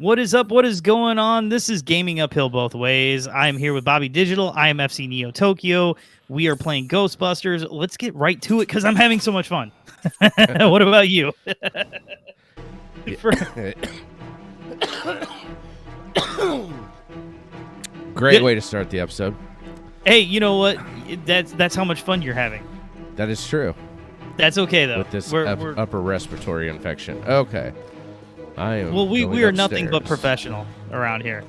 What is up? What is going on? This is Gaming Uphill Both Ways. I am here with Bobby Digital. I am FC Neo Tokyo. We are playing Ghostbusters. Let's get right to it because I'm having so much fun. What about you? Great way to start the episode. Hey, you know what? That's how much fun you're having. That is true. That's okay though. With this We're upper respiratory infection. Okay. I am. well, we are upstairs. nothing but professional around here.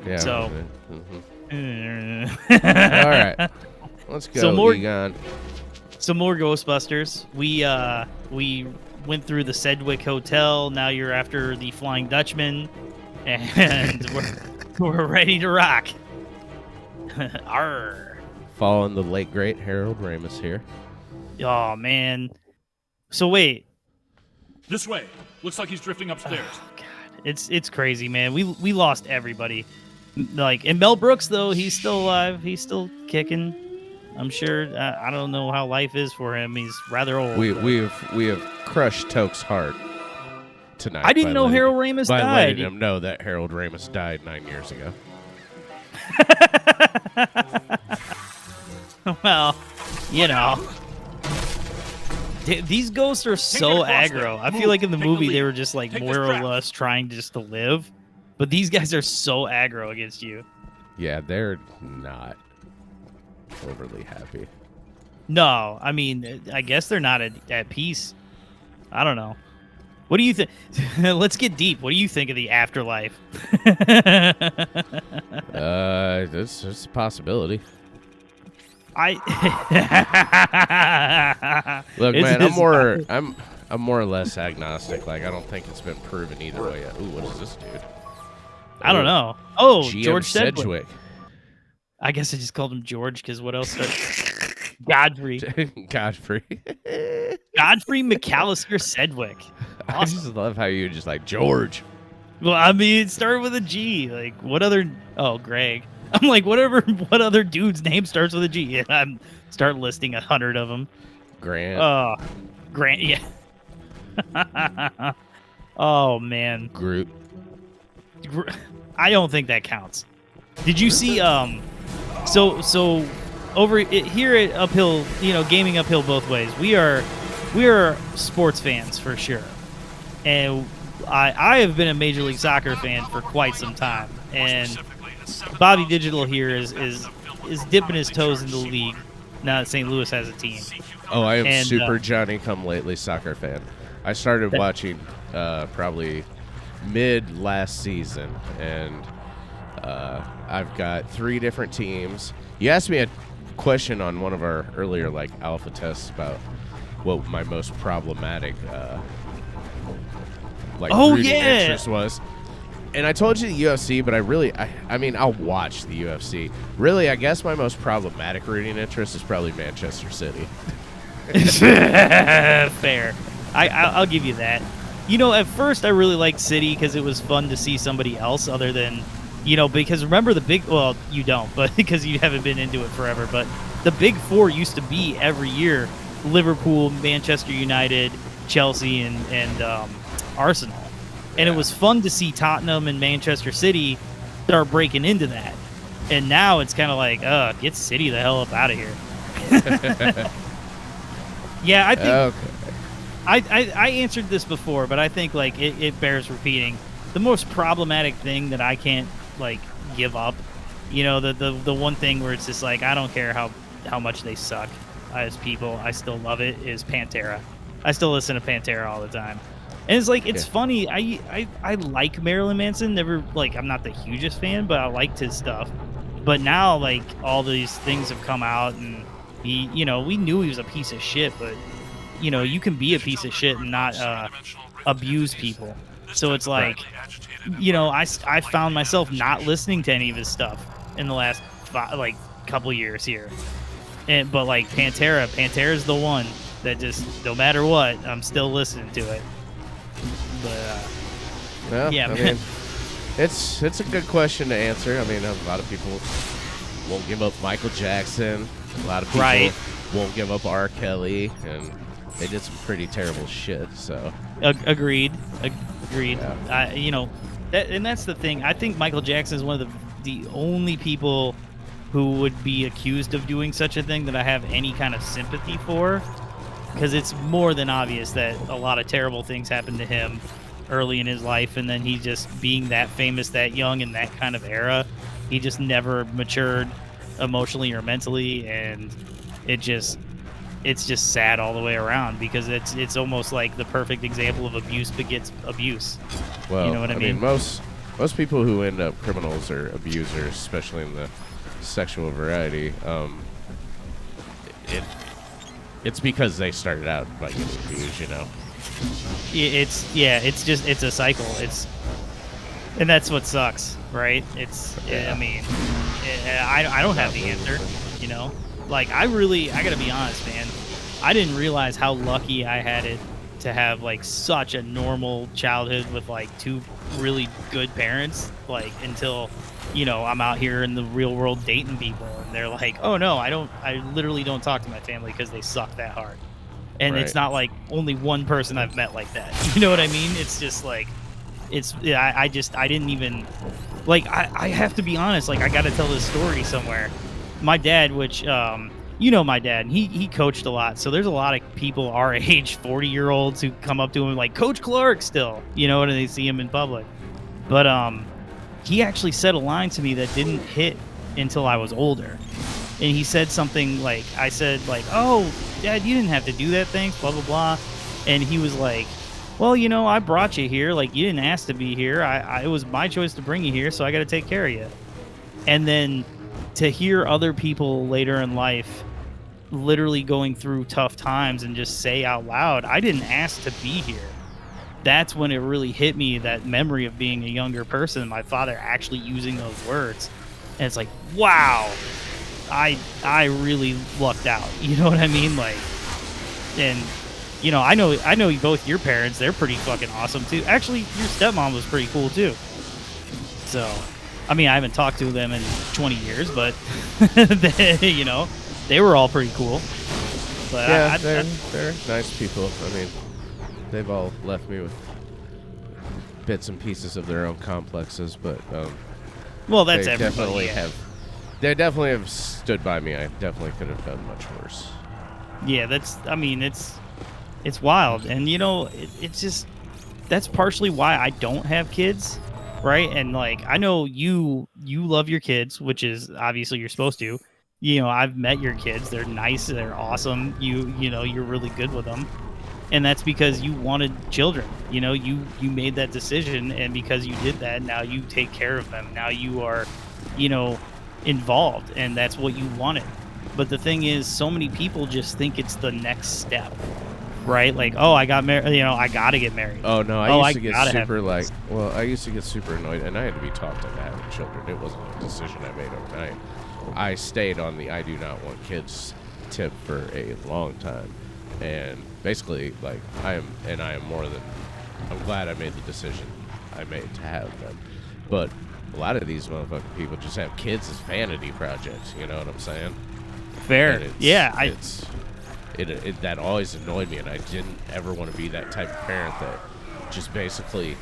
Yeah. So. All right. Let's go. So more Ghostbusters. We went through the Sedgwick Hotel. Now you're after the Flying Dutchman, and we're ready to rock. Arr. Following the late great Harold Ramis here. Oh man. So wait. This way. Looks like he's drifting upstairs. Oh, God. It's crazy, man. We lost everybody. Like, and Mel Brooks though, he's still alive. He's still kicking. I'm sure. I don't know how life is for him. He's rather old. We have crushed Toke's heart tonight. I didn't know Harold Ramis by died. letting him know that Harold Ramis died 9 years ago. Well, you know. These ghosts are so aggro. I feel like in the movie they were just like more or less trying just to live. But these guys are so aggro against you. Yeah, they're not overly happy. No, I mean, I guess they're not at peace. I don't know. What do you think? Let's get deep. What do you think of the afterlife? It's a possibility. Look, man, I'm more or less agnostic. Like, I don't think it's been proven either way yet. Ooh, what is this dude? I don't know. Oh, GM George Sedgwick. I guess I just called him George because what else? Godfrey. Godfrey McAllister Sedgwick. Awesome. I just love how you just like George. Well, I mean, it started with a G. Like, what other? Oh, Greg. I'm like, what other dude's name starts with a G? And I'm start listing 100 of them. Grant. Grant. Yeah. Oh man. Groot. I don't think that counts. Did you see? So over here at Uphill, Gaming Uphill Both Ways. We are sports fans for sure, and I have been a Major League Soccer fan for quite some time, and Bobby Digital here is dipping his toes in the league now that St. Louis has a team. Oh, I am super Johnny-come-lately soccer fan. I started watching probably mid last season, and I've got 3 different teams. You asked me a question on one of our earlier alpha tests about what my most problematic rooting interest was. And I told you the UFC, but I mean, I'll watch the UFC. Really, I guess my most problematic rooting interest is probably Manchester City. Fair. I'll give you that. At first I really liked City because it was fun to see somebody else other than, because remember you don't, but because you haven't been into it forever, but the Big Four used to be every year Liverpool, Manchester United, Chelsea, and Arsenal. And it was fun to see Tottenham and Manchester City start breaking into that. And now it's kind of like, get City the hell up out of here. Yeah, I think Okay. I answered this before, but I think it bears repeating. The most problematic thing that I can't give up, the one thing where it's just I don't care how much they suck as people, I still love it, is Pantera. I still listen to Pantera all the time. And it's funny. I like Marilyn Manson. Never I'm not the hugest fan, but I liked his stuff. But now all these things have come out, and we knew he was a piece of shit, but you can be a piece of shit and not abuse people. So it's I found myself not listening to any of his stuff in the last couple years here. But Pantera's the one that just no matter what, I'm still listening to it. But yeah, I mean, it's a good question to answer. I mean, a lot of people won't give up Michael Jackson. A lot of people won't give up R. Kelly, and they did some pretty terrible shit. So agreed. Yeah. That's the thing. I think Michael Jackson is one of the only people who would be accused of doing such a thing that I have any kind of sympathy for, because it's more than obvious that a lot of terrible things happened to him early in his life, and then he just being that famous that young in that kind of era, he just never matured emotionally or mentally, and it's just sad all the way around, because it's almost like the perfect example of abuse begets abuse. Well, you know what I mean? Most people who end up criminals or abusers, especially in the sexual variety, it's because they started out by getting abused, you know. It's a cycle. And that's what sucks, right? Yeah. I mean, I don't have the answer, you know. Like, I gotta be honest, man. I didn't realize how lucky I had it to have like such a normal childhood with like two really good parents, like, until, you know, I'm out here in the real world dating people, and they're like, oh no, I literally don't talk to my family because they suck that hard. And Right. it's not like only one person I've met like that. You know what I mean? It's just like, I didn't even, like, I have to be honest, like, I got to tell this story somewhere. My dad, which, you know, my dad, he coached a lot. So there's a lot of people our age, 40-year-olds, who come up to him like, Coach Clark still, you know, and they see him in public. But he actually said a line to me that didn't hit until I was older. And he said something like, I said like, oh, Dad, you didn't have to do that, thanks, blah, blah, blah. And he was like, well, you know, I brought you here. Like, you didn't ask to be here. It was my choice to bring you here, so I got to take care of you. And then to hear other people later in life literally going through tough times and just say out loud, I didn't ask to be here. That's when it really hit me, that memory of being a younger person, my father actually using those words. And it's like, wow, I really lucked out. You know what I mean? Like, and you know, I know both your parents, they're pretty fucking awesome too. Actually, your stepmom was pretty cool too. So, I mean, I haven't talked to them in 20 years, but you know, they were all pretty cool. But yeah, they're nice people. I mean, they've all left me with bits and pieces of their own complexes, but well, that's they everybody. Definitely Yeah. They definitely have stood by me. I definitely could have done much worse. Yeah, I mean, it's wild, and you know, it's just, that's partially why I don't have kids, right? And like, I know you love your kids, which is obviously you're supposed to. You know, I've met your kids; they're nice, they're awesome. You know, you're really good with them, and that's because you wanted children. You know, you made that decision, and because you did that, now you take care of them. Now you are, you know, involved, and that's what you wanted. But the thing is, so many people just think it's the next step, right? Like, oh, I got married, you know, I gotta get married. Oh no, I used to get gotta super like, well, I used to get super annoyed, and I had to be talked into having children. It wasn't a decision I made overnight. I stayed on the I do not want kids tip for a long time, and basically, like, I'm glad I made the decision I made to have them. But a lot of these motherfucking people just have kids as vanity projects. You know what I'm saying? Fair. Yeah. That always annoyed me, and I didn't ever want to be that type of parent that just basically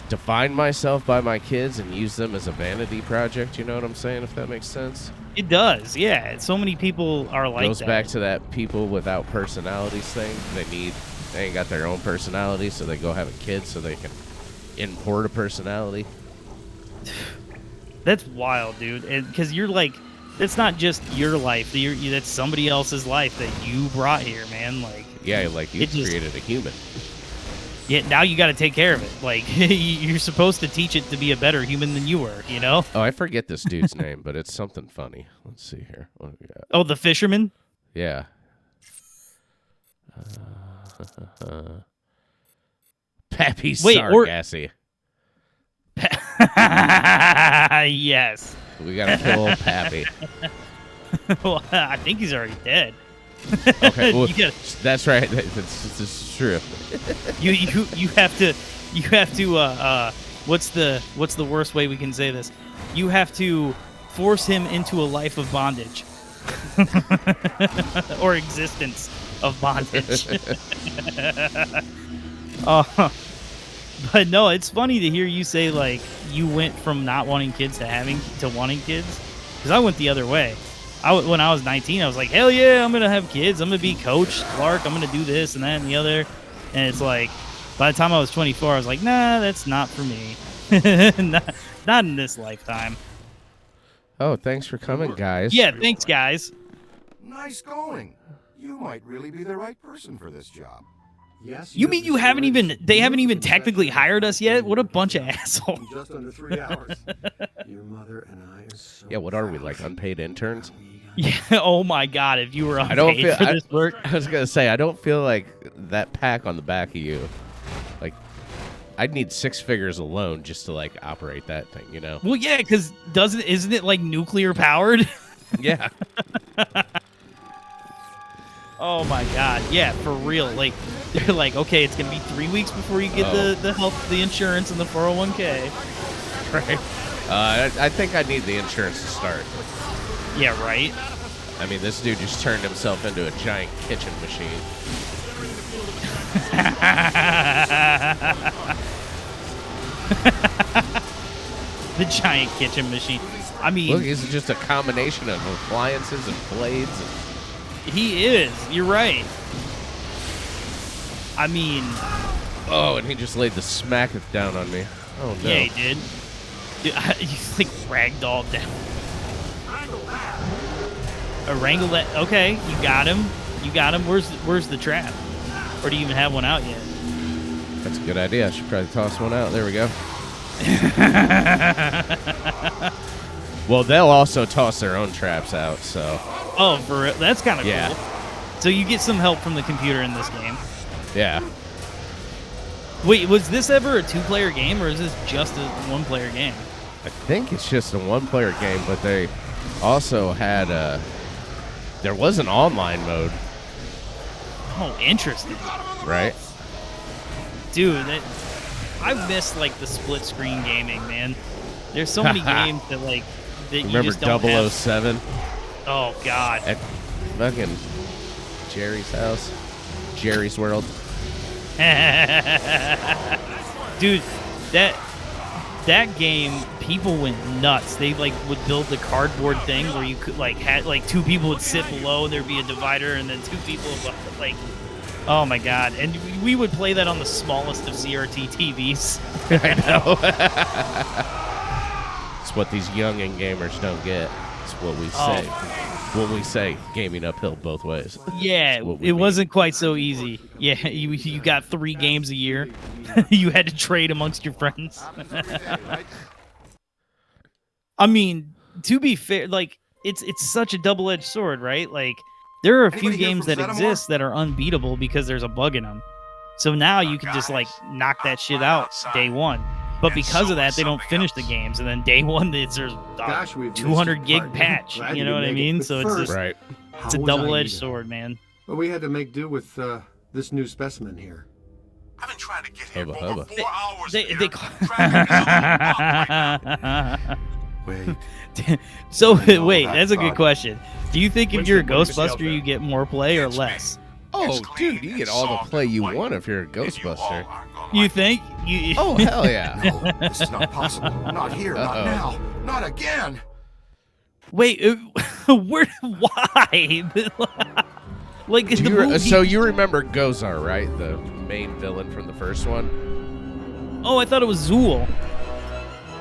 define myself by my kids and use them as a vanity project. You know what I'm saying? If that makes sense. It does. Yeah. So many people are like Goes that. back to that people without personalities thing. They ain't got their own personality, so they go having kids so they can import a personality. That's wild, dude. Because you're like, it's not just your life. That's somebody else's life that you brought here, man. Like, yeah, like you created a human. Yeah, now you got to take care of it. Like, you're supposed to teach it to be a better human than you were, you know? Oh, I forget this dude's name, but it's something funny. Let's see here. What do we got? Oh, the fisherman? Yeah. Pappy Sargassy. Yes. We got to kill Pappy. Well, I think he's already dead. Okay, well, that's right. This is true. You have to what's the worst way we can say this? You have to force him into a life of bondage. Or existence of bondage. But no, it's funny to hear you say like you went from not wanting kids to wanting kids, because I went the other way. When I was 19, I was like, hell yeah, I'm gonna have kids. I'm gonna be Coach Clark. I'm gonna do this and that and the other. And it's like, by the time I was 24, I was like, nah, that's not for me. not in this lifetime. Oh, thanks for coming, guys. Yeah, thanks, guys. Nice going. You might really be the right person for this job. Yes. You mean they haven't even technically hired us yet? What a bunch of assholes. In just under 3 hours. Your mother and I are so Yeah, what are we, like unpaid interns? Yeah. Oh my God, if you were unpaid for this work. I was gonna say I don't feel like that pack on the back of you. Like, I'd need 6 figures alone just to like operate that thing, you know? Well, yeah, because isn't it like nuclear powered? Yeah. Oh my God, yeah, for real. Like they're like, okay, it's gonna be 3 weeks before you get the health, the insurance, and the 401k. Right. I think I need the insurance to start. Yeah, right. I mean, this dude just turned himself into a giant kitchen machine. The giant kitchen machine. I mean, Look, he's just a combination of appliances and blades. He is. You're right. I mean, Oh, and he just laid the smack down on me. Oh no. yeah, he did. Dude, he's like ragdolled down. Wrangle that. Okay, you got him. You got him. Where's the trap? Or do you even have one out yet? That's a good idea. I should probably toss one out. There we go. Well, they'll also toss their own traps out, so. Oh, for real? That's kind of Yeah. cool. So you get some help from the computer in this game. Yeah. Wait, was this ever a 2-player game, or is this just a 1-player game? I think it's just a 1-player game, but they also had there was an online mode, Oh, interesting. right? Dude, I miss like the split screen gaming, man. There's so many games that like that you Remember just don't have. 007 Oh God. at fucking Jerry's house, Jerry's World? Dude, that game, people went nuts. They like would build the cardboard thing where you could like had like 2 people would sit below and there'd be a divider, and then 2 people above, like, oh my God. And we would play that on the smallest of CRT TVs. I know. It's what these youngin' gamers don't get. It's what we say. What we say, gaming uphill both ways. Yeah, it wasn't quite so easy. Yeah, you got 3 games a year. You had to trade amongst your friends. I mean, to be fair, like it's such a double-edged sword, right? Like there are a few Anybody here games from that exist that are unbeatable because there's a bug in them. So now you can just like knock that shit out day one. But because of that, they don't finish the games, and then day one there's a Gosh, we've 200 missed gig you, partner. patch. Glad You you know what I could make it. mean? But So it's first, just Right. it's a how was I double-edged eating? sword, man. Well, we had to make do with this new specimen here. I've been trying to get here Hubba for over hubba. 4 hours. They Peter. Traffic is on the block right now. Wait. So know wait, that that's a good thought. question. Do you think if you're a Winston, what did you see out Ghostbuster, there? you get more play or less? Oh, dude, you get all the play you want if you're a Ghostbuster. You think? You? Oh, hell yeah. No, this is not possible. Not here. Uh-oh. Not now. Not again. Wait, where? Why? Like the movie. So you remember Gozar, right? The main villain from the first one? Oh, I thought it was Zool.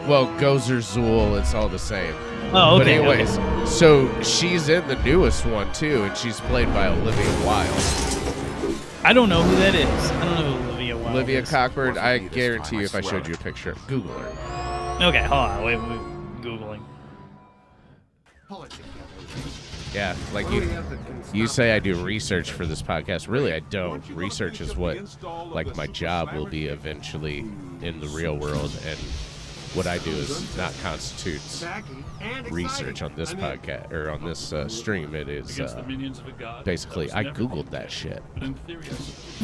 Well, Gozer, Zool, it's all the same. Oh, But okay. anyways, so she's in the newest one, too, and she's played by Olivia Wilde. I don't know who that is. I don't know who Olivia Wilde Olivia is. Cockburn, I Wasn't me this guarantee time, you I if I swear. showed you a picture. Google her. Okay, hold on. Wait, Googling. Yeah, like you say I do research for this podcast. Really, I don't. Research is what, like, my job will be eventually in the real world, and what I do is not constitutes research on this podcast or on this stream. It is Against the minions of a god basically that I was never googled that shit. but in theory,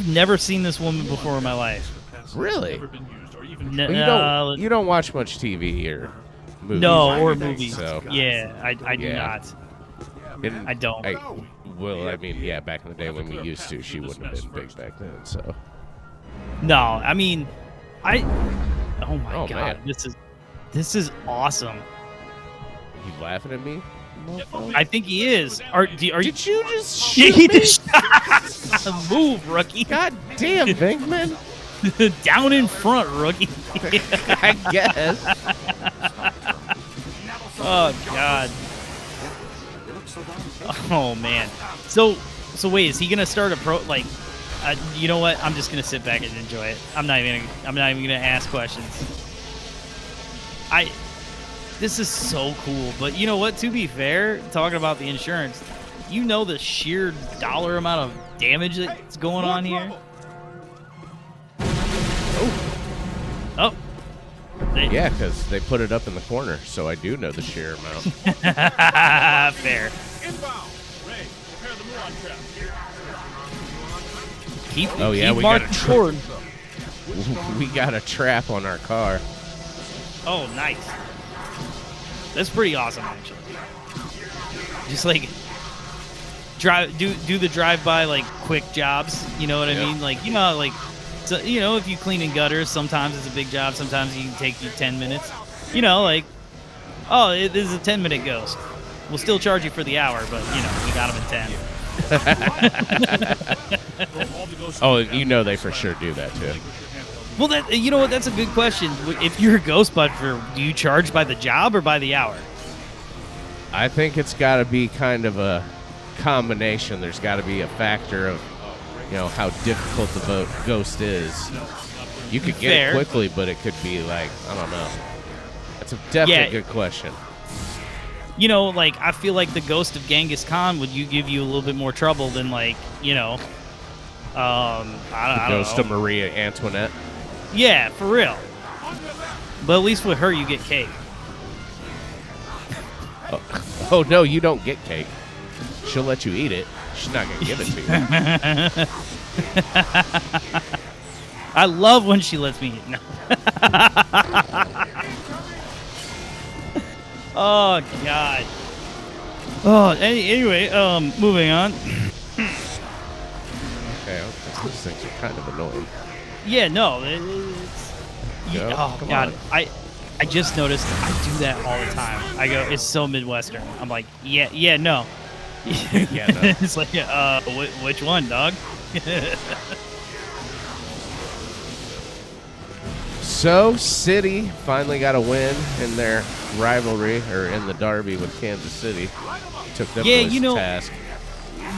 Never seen this woman before in my life. has Really? never been used or even No, Well, you don't watch much TV or movies. no, or movies. So Yeah, I do Yeah. not. and I don't. Well, I mean, yeah, back in the day when we used to, she wouldn't have been big back then. So No, I mean, Oh my Oh, god, man. this is awesome. You laughing at me? I think he is. Did you just Yeah, shoot he me? just move, rookie. God damn, Venkman. Down in front, rookie. I guess. Oh god. Oh man. So wait, is he gonna start a pro? Like, you know what? I'm just gonna sit back and enjoy it. I'm not even gonna ask questions. This is so cool. But you know what? To be fair, talking about the insurance, you know the sheer dollar amount of damage that's going on here. Oh. Yeah, because they put it up in the corner, so I do know the sheer amount. Fair. Inbound. Ray, prepare the Muon trap. Keep Oh, yeah, keep we got marching a forward. We got a trap on our car. Oh, nice. That's pretty awesome, actually. Just like do the drive-by like quick jobs. You know what I mean? Like like. So, if you clean in gutters, sometimes it's a big job. Sometimes it can take you 10 minutes. Like, oh, this is a 10-minute ghost. We'll still charge you for the hour, but, we got him in 10. Oh, they for sure do that, too. Well, you know what? That's a good question. If you're a Ghostbuster, do you charge by the job or by the hour? I think it's got to be kind of a combination. There's got to be a factor of how difficult the ghost is. You could get Fair. it quickly, but it could be like, I don't know. That's a definitely good question. Like, I feel like the ghost of Genghis Khan would give you a little bit more trouble than, like, I don't Ghost know. of Maria Antoinette. Yeah, for real. But at least with her, you get cake. Oh, no, you don't get cake. She'll let you eat it. She's not going to give it to you. I love when she lets me eat. No. Oh, God. Oh, anyway, moving on. Okay, these things are kind of annoying. Yeah, no. Go. Oh, Come God. on. I just noticed I do that all the time. I go, it's so Midwestern. I'm like, yeah, no. Yeah, no. It's like, which one, dog? So, City finally got a win in their rivalry, or in the derby with Kansas City. Took them boys to task.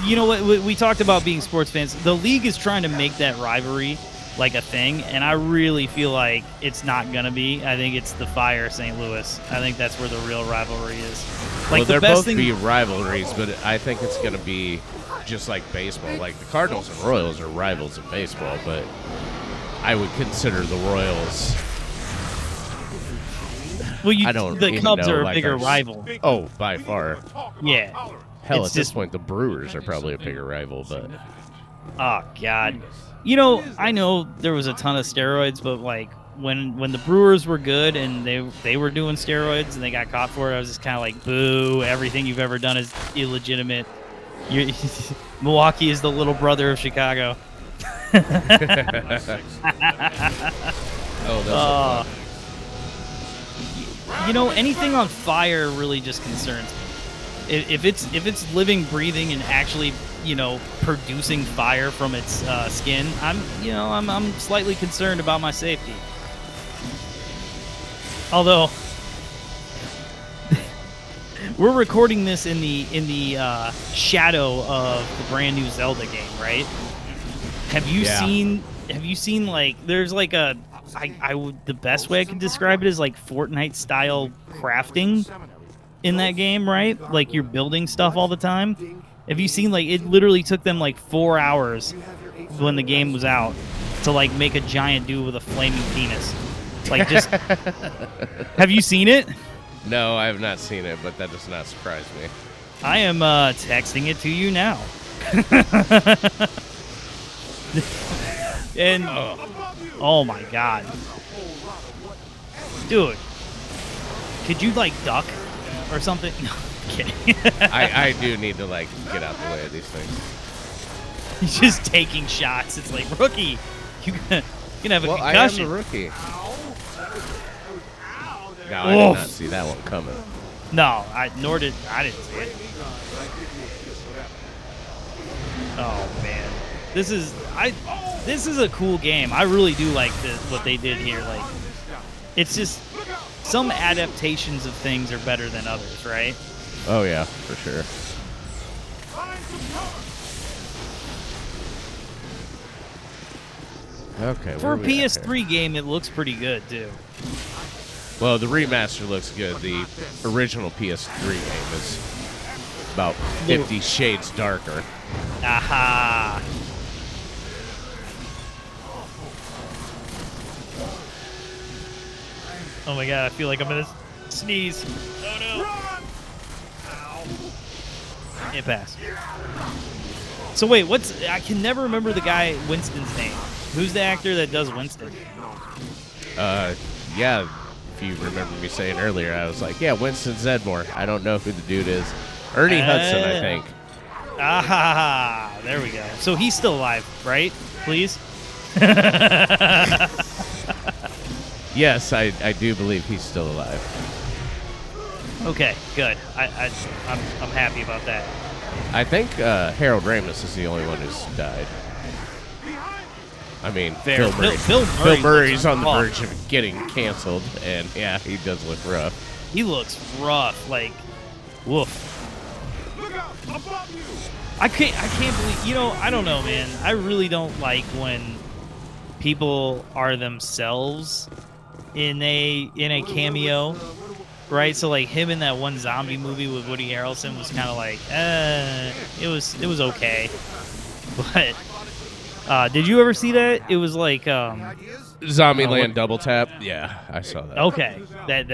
You know what? We talked about being sports fans. The league is trying to make that rivalry like a thing, and I really feel like it's not gonna be. I think it's the Fire St. Louis. I think that's where the real rivalry is. Like, Well, the they're best both thing. be rivalries, but I think it's going to be just like baseball. Like, the Cardinals and Royals are rivals in baseball, but I would consider the Royals. Well, I don't the even Cubs know, are a like, bigger rival. Oh, by far. Yeah. Hell, It's at this just- point, the Brewers are probably a bigger rival, but Oh, God. I know there was a ton of steroids, but like when the Brewers were good and they were doing steroids and they got caught for it, I was just kind of like, boo! Everything you've ever done is illegitimate. Milwaukee is the little brother of Chicago. oh, that's Anything on fire really just concerns me. If it's living, breathing, and actually producing fire from its skin, I'm slightly concerned about my safety. Although we're recording this in the shadow of the brand new Zelda game, right? Have you seen like there's like the best way I can describe it is like Fortnite style crafting in that game, right? Like, you're building stuff all the time. Have you seen, like, it literally took them like 4 hours when the game was out to like make a giant dude with a flaming penis. Like, just have you seen it? No, I have not seen it, but that does not surprise me. I am texting it to you now. And oh my god, dude, could you like duck or something? No, I'm kidding. I do need to like get out the way of these things. He's just taking shots. It's like, rookie, you gonna have a Well, concussion. I am the rookie. No, I did not see that one coming. No, I didn't see it. Oh man, this is a cool game. I really do like what they did here. Like, it's just some adaptations of things are better than others, right? Oh yeah, for sure. Okay. For a PS3 game, it looks pretty good too. Well, the remaster looks good. The original PS3 game is about 50 shades darker. Aha. Oh my god, I feel like I'm gonna sneeze. Oh no. It passed. So wait, I can never remember the guy Winston's name. Who's the actor that does Winston? Yeah, if you remember me saying earlier, I was like, yeah, Winston Zedmore. I don't know who the dude is. Ernie Hudson, I think. Ah, there we go. So he's still alive, right? Please? Yes, I do believe he's still alive. Okay, good. I'm happy about that. I think Harold Ramis is the only one who's died. I mean, Fair. Bill Murray's looks on the rough. verge of getting canceled, and yeah, he does look rough. He looks rough, like, woof. I can't believe, I don't know, man. I really don't like when people are themselves in a cameo, right? So like him in that one zombie movie with Woody Harrelson was kind of like, it was okay, but did you ever see that? It was like Zombieland Double Tap. Yeah, I saw that. okay, that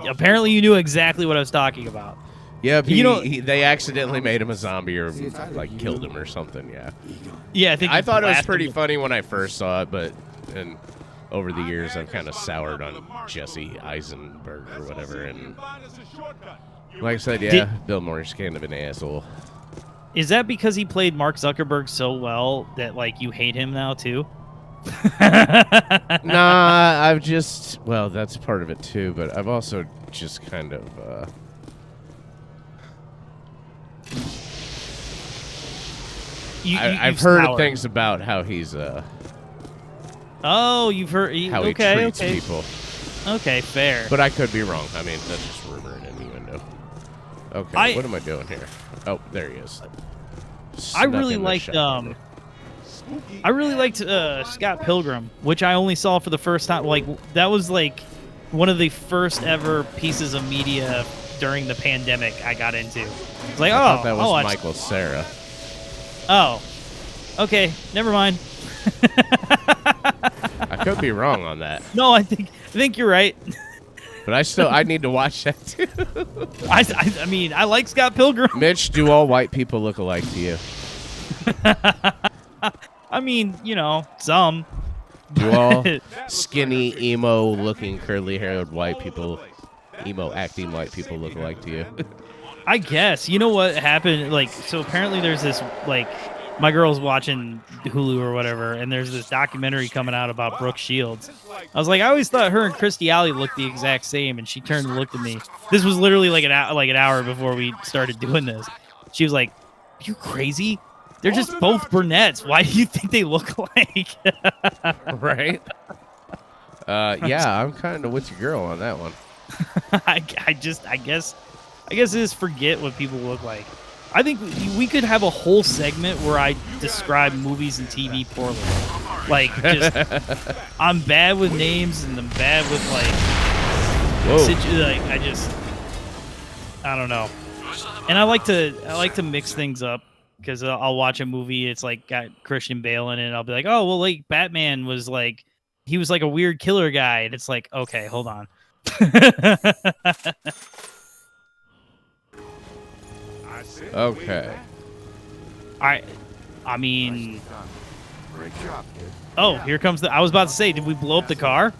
apparently you knew exactly what I was talking about. Yeah, they accidentally made him a zombie or like killed him or something. Yeah. Yeah, I think I thought it was pretty funny when I first saw it, but over the years I've kind of soured on Jesse Eisenberg or whatever, and like I said, yeah, Bill Murray's kind of an asshole. Is that because he played Mark Zuckerberg so well that like you hate him now too? Nah, well, that's part of it too, but I've also just kind of I've heard things about how he's oh, you've heard how he treats people. Okay, fair. But I could be wrong. I mean, that's just rumor and innuendo. Okay, what am I doing here? Oh, there he is. I really liked Scott Pilgrim, which I only saw for the first time. Like, that was like one of the first ever pieces of media during the pandemic I got into. It's like, I thought that was Michael Cera. Oh, okay, never mind. I could be wrong on that. No, I think you're right. But I need to watch that too. I mean, I like Scott Pilgrim. Mitch, do all white people look alike to you? I mean, some. Do all skinny, emo-looking, curly-haired white people, emo-acting white people look alike to you? I guess. You know what happened? Like, so apparently there's this, like, my girl's watching Hulu or whatever, and there's this documentary coming out about Brooke Shields. I was like, I always thought her and Kirstie Alley looked the exact same, and she turned and looked at me. This was literally like an hour before we started doing this. She was like, "Are you crazy? They're just both brunettes. Why do you think they look alike?" Right? Yeah, I'm kind of with your girl on that one. I guess just forget what people look like. I think we could have a whole segment where I describe movies and TV poorly. Like, just I'm bad with names and I'm bad with I don't know. And I like to mix things up because I'll watch a movie. It's like got Christian Bale in it. And I'll be like, oh well, like Batman was like he was like a weird killer guy, and it's like, okay, hold on. Okay. I mean, Great job, kid. oh, here comes I was about to say, did we blow up the car?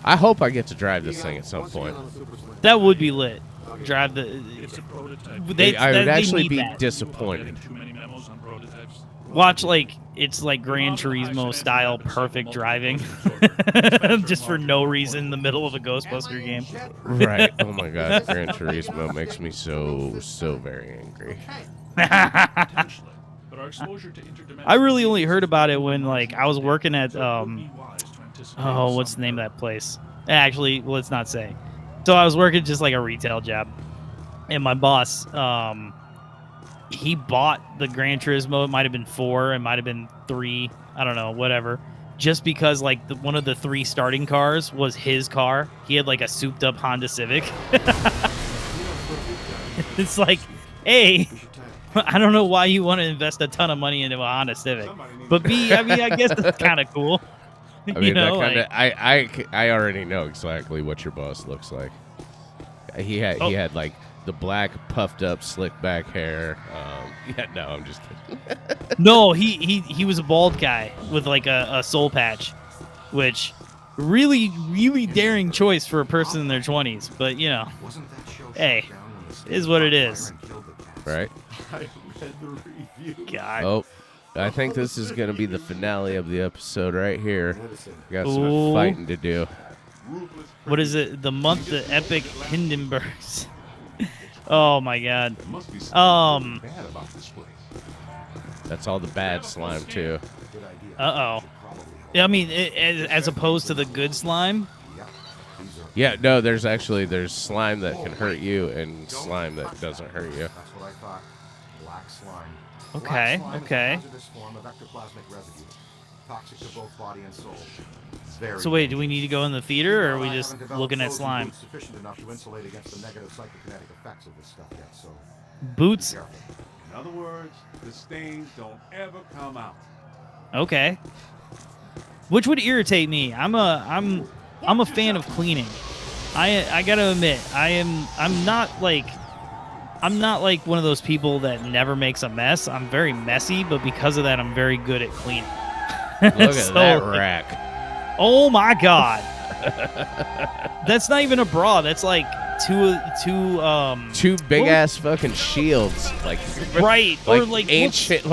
I hope I get to drive this thing at some point. That would be lit. drive the. It's a prototype. I would actually be that. disappointed. Too many memos on prototypes. Watch it's like Gran Turismo style perfect driving, just for no reason in the middle of a Ghostbuster game. Right. Oh my God, Gran Turismo makes me so very angry. Potentially. But our exposure to interdimensional I really only heard about it when I was working at what's the name of that place? Actually, let's not say. So I was working just like a retail job, and my boss he bought the Gran Turismo. It might have been 4, it might have been 3, I don't know, whatever. Just because one of the 3 starting cars was his car. He had like a souped up Honda Civic. It's like, hey, I don't know why you want to invest a ton of money into a Honda Civic, but B, I mean, I guess that's kind of cool. I mean, I already know exactly what your boss looks like. He had like the black puffed up slick back hair. No, I'm just kidding. No, he was a bald guy with like a soul patch, which really daring choice for a person in their 20s. But hey, is what it is. Right. God. Oh, I think this is gonna be the finale of the episode right here. We got some fighting to do. What is it? The month the epic Hindenburgs. Oh my God. That's all the bad slime too. Uh-oh. I mean, as opposed to the good slime? Yeah, no, there's slime that can hurt you and slime that doesn't hurt you. That's what I thought. Black slime. Okay, Black slime okay. is a hazardous form of ectoplasmic residue. Toxic to both body and soul. Very So wait, do we need to go in the theater, or are we I just haven't developed looking at clothes and slime? boots sufficient enough to insulate against the negative psychokinetic effects of this stuff yet, so Boots? be careful. In other words, the stains don't ever come out. Okay. Which would irritate me. I'm a fan of cleaning. I gotta admit, I'm not like one of those people that never makes a mess. I'm very messy, but because of that, I'm very good at cleaning. Look at that rack. Oh my God. That's not even a bra. That's like two big ass fucking shields, like right, or like ancient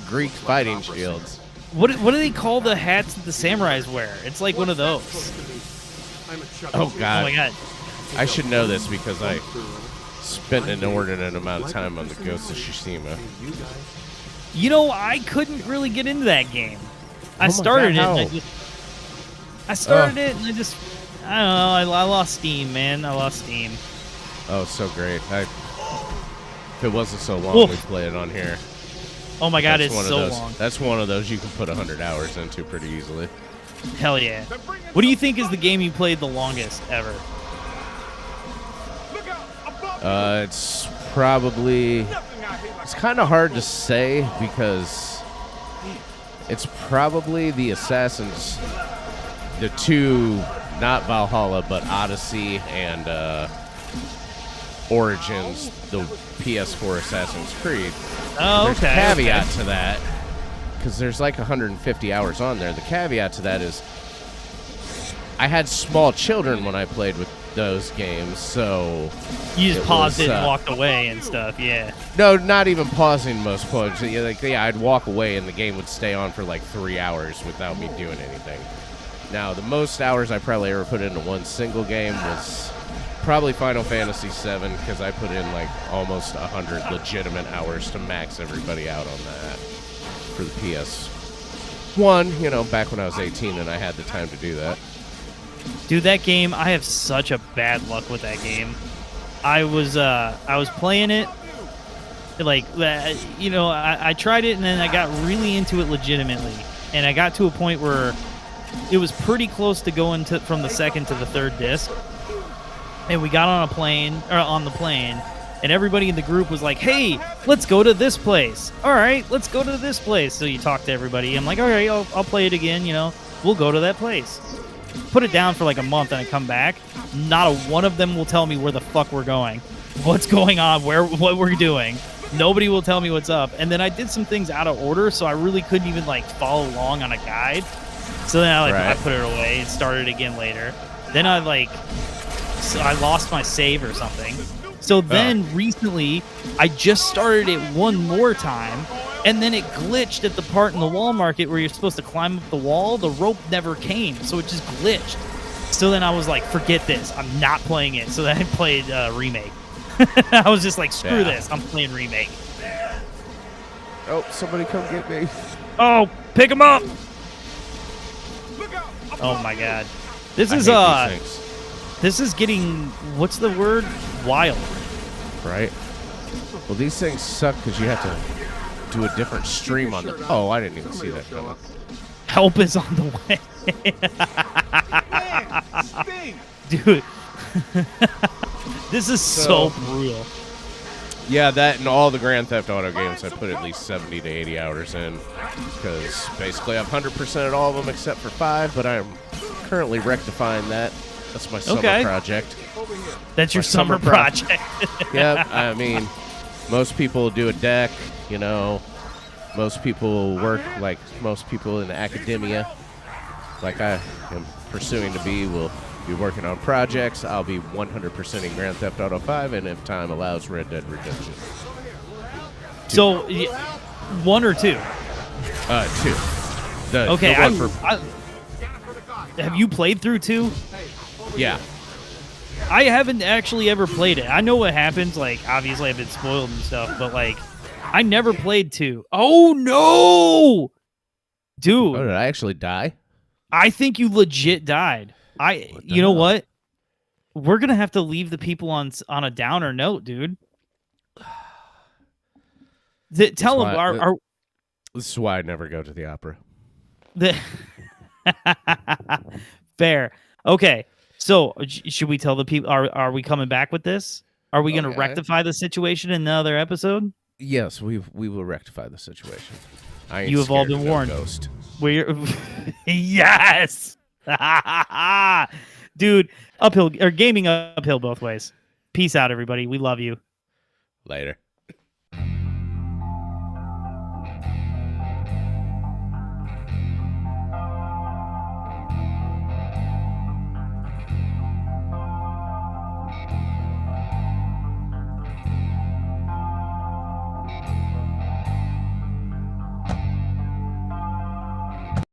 Greek fighting shields. What do they call the hats that the samurais wear? It's like one of those. Oh God. Oh my God. I should know this because I spent an inordinate amount of time on the Ghost of Tsushima. I couldn't really get into that game. I started it. And I don't know. I lost steam, man. I lost steam. Oh, so great. If it wasn't so long, we'd play it on here. Oh my God, That's it's so long. That's one of those you can put 100 hours into pretty easily. Hell yeah. What do you think is the game you played the longest ever? It's probably... It's kind of hard to say because it's probably the Assassins, the 2, not Valhalla, but Odyssey and Origins, the PS4 Assassin's Creed. Oh, There's okay. a caveat to that, because there's like 150 hours on there. The caveat to that is I had small children when I played with those games, so... You just paused it and walked away and stuff, yeah. No, not even pausing most points. I'd walk away and the game would stay on for like 3 hours without me doing anything. Now, the most hours I probably ever put into one single game was probably Final Fantasy VII, because I put in like almost 100 legitimate hours to max everybody out on that for the PS1, back when I was 18 and I had the time to do that. Dude, that game, I have such a bad luck with that game. I was playing it, like, I tried it and then I got really into it legitimately. And I got to a point where it was pretty close to going from the second to the third disc. And we got on the plane, and everybody in the group was like, hey, let's go to this place. All right, let's go to this place. So you talk to everybody. I'm like, all right, I'll play it again, we'll go to that place. Put it down for like a month and I come back. Not one of them will tell me where the fuck we're going, what's going on, what we're doing. Nobody will tell me what's up. And then I did some things out of order, so I really couldn't even like follow along on a guide. So then I put it away and started again later. Then I I lost my save or something. So then recently, I just started it one more time, and then it glitched at the part in the wall market where you're supposed to climb up the wall. The rope never came, so it just glitched. So then I was like, forget this. I'm not playing it. So then I played Remake. I was just like, screw this. I'm playing Remake. Oh, somebody come get me. Oh, pick him up. Oh, my God. This is getting, what's the word? Wild. Right? Well, these things suck because you have to do a different stream on them. Oh, I didn't even see that coming. Help is on the way. Dude. This is so brutal. Yeah, that and all the Grand Theft Auto games, I put at least 70 to 80 hours in. Because basically I've 100%ed all of them except for 5, but I'm currently rectifying that. That's my summer project. That's your summer project. Yep, I mean, most people do a deck, you know. Most people work like most people in academia, like I am pursuing to be, will be working on projects. I'll be 100%ing Grand Theft Auto 5, and if time allows, Red Dead Redemption 2. So, 1 or 2? 2. Okay, have you played through 2? Yeah. I haven't actually ever played it. I know what happens. Like, obviously, I've been spoiled and stuff, but like, I never played 2. Oh no, dude! Oh, did I actually die? I think you legit died. You know what? We're gonna have to leave the people on a downer note, dude. Tell them. This is why I never go to the opera. Fair. Okay. So should we tell the people? Are we coming back with this? Are we going to rectify the situation in another episode? Yes, we will rectify the situation. You have all been warned. Ghost. Yes, dude. Uphill or gaming uphill both ways. Peace out, everybody. We love you. Later.